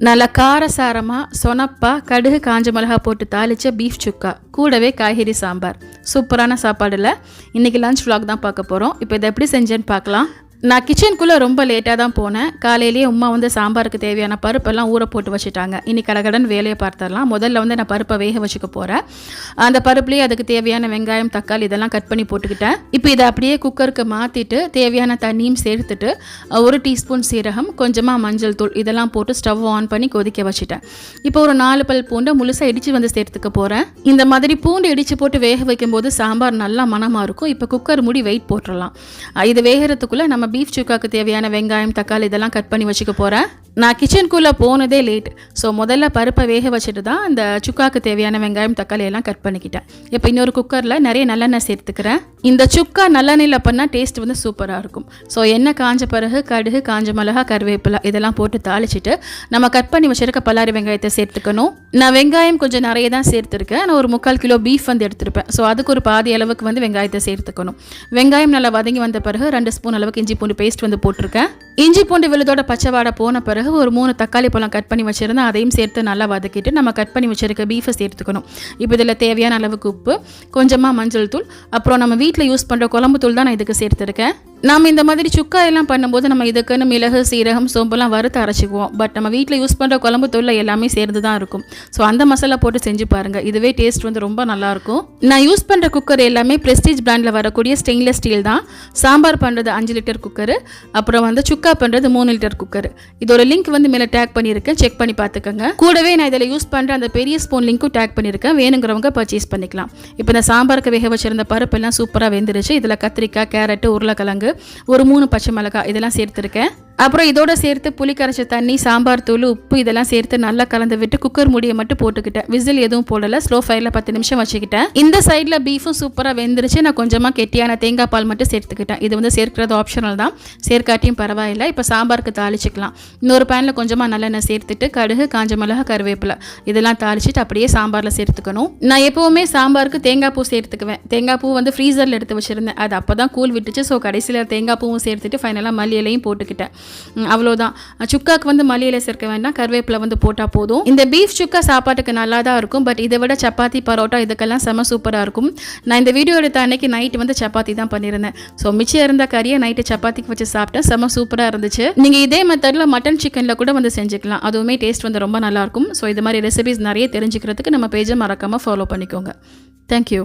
நல்ல காரசாரமாக சொனப்பா கடுகு காஞ்ச மிளகா போட்டு தாளித்த பீஃப் சுக்கா கூடவே காய்கறி சாம்பார். சூப்பரான சாப்பாடில் இன்றைக்கி லஞ்ச் vlog தான் பார்க்க போகிறோம். இப்போ இதை எப்படி செஞ்சேன்னு பார்க்கலாம். நான் கிச்சனுக்குள்ளே ரொம்ப லேட்டாக தான் போனேன். காலையிலேயே உமா சாம்பாருக்கு தேவையான பருப்பெல்லாம் ஊற போட்டு வச்சுட்டாங்க. இன்றைக்கி கடகடன் வேலையை பார்த்துடலாம். முதல்ல நான் பருப்பை வேக வச்சுக்க போகிறேன். அந்த பருப்புலேயே அதுக்கு தேவையான வெங்காயம் தக்காளி இதெல்லாம் கட் பண்ணி போட்டுக்கிட்டேன். இப்போ இதை அப்படியே குக்கருக்கு மாற்றிட்டு தேவையான தண்ணியும் சேர்த்துட்டு 1 டீஸ்பூன் சீரகம், கொஞ்சமாக மஞ்சள் தூள் இதெல்லாம் போட்டு ஸ்டவ் ஆன் பண்ணி கொதிக்க வச்சுட்டேன். இப்போ ஒரு 4 பல் பூண்டை முழுசாக இடித்து சேர்த்துக்க போகிறேன். இந்த மாதிரி பூண்டு இடித்து போட்டு வேக வைக்கும்போது சாம்பார் நல்லா மணமாக இருக்கும். இப்போ குக்கர் மூடி வெயிட் போட்டுடலாம். இது வேகிறதுக்குள்ளே நம்ம பீஃப் சுக்காக்கு தேவையான வெங்காயம் தக்காளி இதெல்லாம் கட் பண்ணி வச்சுக்க போகிறேன். நான் கிச்சனுக்குள்ளே போனதே லேட். ஸோ முதல்ல பருப்பை வேக வச்சுட்டு தான் அந்த சுக்காக்கு தேவையான வெங்காயம் தக்காளி எல்லாம் கட் பண்ணிக்கிட்டேன். இப்போ இன்னொரு குக்கரில் நிறைய நல்லெண்ணெய் சேர்த்துக்கிறேன். இந்த சுக்கா நல்லெண்ணெயில் பண்ணால் டேஸ்ட் சூப்பராக இருக்கும். ஸோ எண்ணெய் காஞ்ச பிறகு கடுகு, காஞ்ச மிளகா, கருவேப்பிலை இதெல்லாம் போட்டு தாளிச்சிட்டு நம்ம கட் பண்ணி வச்சிருக்க பல்லாரி வெங்காயத்தை சேர்த்துக்கணும். நான் வெங்காயம் கொஞ்சம் நிறைய தான் சேர்த்துருக்கேன். நான் ஒரு 3/4 கிலோ பீஃப் எடுத்துருப்பேன். ஸோ அதுக்கு ஒரு பாதி அளவுக்கு வெங்காயத்தை சேர்த்துக்கணும். வெங்காயம் நல்லா வதங்கி வந்த பிறகு 2 ஸ்பூன் அளவுக்கு இஞ்சி பூண்டு பேஸ்ட் போட்டிருக்கேன். இஞ்சி பூண்டு விழுதோட பச்சை வாடை போன பிறகு ஒரு 3 தக்காளி பழம் கட் பண்ணி வச்சிருந்தேன். அதையும் சேர்த்து நல்லா வதக்கிட்டு நம்ம கட் பண்ணி வச்சிருக்க பீஃபை சேர்த்துக்கணும். இப்போ இதில் தேவையான அளவுக்கு உப்பு, கொஞ்சமாக மஞ்சள் தூள், அப்புறம் நம்ம வீட்டில் யூஸ் பண்ணுற குழம்பு தூள் தான் நான் இதுக்கு சேர்த்துருக்கேன். நாம் இந்த மாதிரி சுக்கா எல்லாம் பண்ணும்போது நம்ம இதுக்குன்னு மிளகு, சீரகம், சோம்பெல்லாம் வறுத்து அரைச்சிக்குவோம். பட் நம்ம வீட்டில் யூஸ் பண்ணுற குழம்பு தூளில் எல்லாமே சேர்ந்து தான் இருக்கும். ஸோ அந்த மசாலா போட்டு செஞ்சு பாருங்கள். இதுவே டேஸ்ட் ரொம்ப நல்லாயிருக்கும். நான் யூஸ் பண்ணுற குக்கர் எல்லாமே ப்ரெஸ்டீஜ் பிராண்டில் வரக்கூடிய ஸ்டெயின்லெஸ் ஸ்டீல் தான். சாம்பார் பண்ணுறது 5 லிட்டர் குக்கரு, அப்புறம் சுக்கா பண்ணுறது 3 லிட்டர் குக்கர். இதோட லிங்க் மேலே டேக் பண்ணியிருக்கேன். செக் பண்ணி பார்த்துக்கோங்க. கூடவே நான் இதில் யூஸ் பண்ணுற அந்த பெரிய ஸ்பூன் லிங்க்கும் டேக் பண்ணியிருக்கேன். வேணுங்கிறவங்க பர்ச்சேஸ் பண்ணிக்கலாம். இப்போ இந்த சாம்பாருக்கு வேக வச்சிருந்த பருப்பெல்லாம் சூப்பராக வெந்துருச்சு. இதில் கத்திரிக்காய், கேரட்டு, உருளைக்கிழங்கு, ஒரு 3 பச்சை மிளகாய் இதெல்லாம் சேர்த்துருக்கேன். அப்புறம் இதோட சேர்த்து புளி கரைச்ச தண்ணி, சாம்பார் தூள், உப்பு இதெல்லாம் சேர்த்து நல்லா கலந்து விட்டு குக்கர் மூடியை மட்டும் போட்டுக்கிட்டேன். விசில் எதுவும் போடலை. ஸ்லோ ஃபயரில் 10 நிமிஷம் வச்சுக்கிட்டேன். இந்த சைடில் பீஃபும் சூப்பராக வெந்துருச்சு. நான் கொஞ்சமாக கெட்டியான தேங்காய் பால் மட்டும் சேர்த்துக்கிட்டேன். இது சேர்க்கிறது ஆப்ஷனல் தான், சேர்க்காட்டியும் பரவாயில்லை. இப்போ சாம்பாருக்கு தாளிச்சிக்கலாம். இன்னொரு பேனில் கொஞ்சமாக நல்லெண்ணெய் சேர்த்துட்டு கடுகு, காஞ்ச மிளகா, கருவேப்பிலை இதெல்லாம் தாளிச்சிட்டு அப்படியே சாம்பாரில் சேர்த்துக்கணும். நான் எப்போவுமே சாம்பாருக்கு தேங்காய் பூ சேர்த்துக்குவேன். தேங்காய் பூ ஃப்ரீசரில் எடுத்து வச்சுருந்தேன். அது அப்போ தான் கூல் விட்டுச்சு. ஸோ கடைசியில் தேங்காய் பூவும் சேர்த்துட்டு ஃபைனலாக மல்லி இலையும் போட்டுக்கிட்டேன். அவ்வளோதான். சுக்காக்கு மல்லி இலை சேர்க்க வேண்டாம், கருவேப்பிலை போட்டால் போதும். இந்த பீஃப் சுக்கா சாப்பாட்டுக்கு நல்லா தான் இருக்கும். பட் இதை விட சப்பாத்தி, பரோட்டா இதுக்கெல்லாம் செம சூப்பராக இருக்கும். நான் இந்த வீடியோ எடுத்த அன்னைக்கு நைட்டு சப்பாத்தி தான் பண்ணியிருந்தேன். ஸோ மிச்சம் இருந்த கறியை நைட்டு சப்பாத்திக்கு வச்சு சாப்பிட்டேன். செம சூப்பராக இருந்துச்சு. நீங்கள் இதே மெத்தடில் மட்டன் சிக்கனில் கூட செஞ்சுக்கலாம். அதுவுமே டேஸ்ட் ரொம்ப நல்லாயிருக்கும். ஸோ இது மாதிரி ரெசிபிஸ் நிறைய தெரிஞ்சுக்கிறதுக்கு நம்ம பேஜை மறக்காமல் ஃபாலோ பண்ணிக்கோங்க. தேங்க்யூ.